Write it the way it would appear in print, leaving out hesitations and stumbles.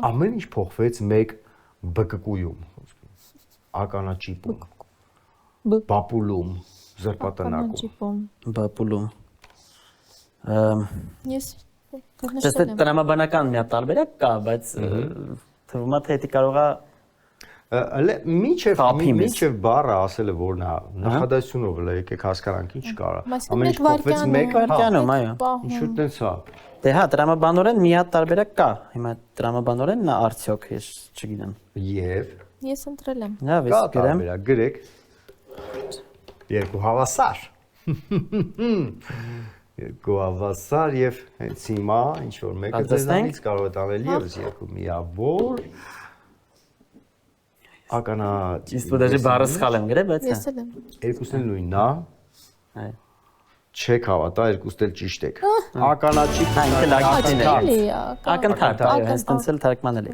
Ամեն ինչ փոխվեց մեկ բկկույում, ականաճիպում, բապուլում, զրպատնակում։ Բապուլում։ Ես Դες տրամաբանական մի հատ տարբերակ կա, բայց թվում է թե դա կարող է Մինչև բառը ասելը որն է նախադասությունով էլ եկեք հասկանանք ինչ կարա։ Ամեն ինչ փոխվեց մեկ վայրկյանում, այո։ Ինչու՞ տենց է։ Դե հա, տրամաբանորեն մի հատ տարբերակ կա։ Հիմա տրամաբանորեն նա արդյոք ես չգիտեմ։ Եվ ես ընտրել եմ։ Լավ, ես գրեմ։ Գրեք։ Երկու հավասար։ Երկու հավասար եւ հենց հիմա ինչ որ մեկը ձեզանից կարող է տանել եւս երկու միավոր ականա Իսկ դու դժի բառը սխալ եմ գրել, բայց Ես էլ եմ։ երկուսն էլ նույնն է։ այո։ Չեք հավատա, երկուսն էլ ճիշտ եք։ Ականաճիպ Ինքը լագիտին է։ Ակնթարթ, Ակնթարթ, այո, հենց տենց էլ թարգմանել է։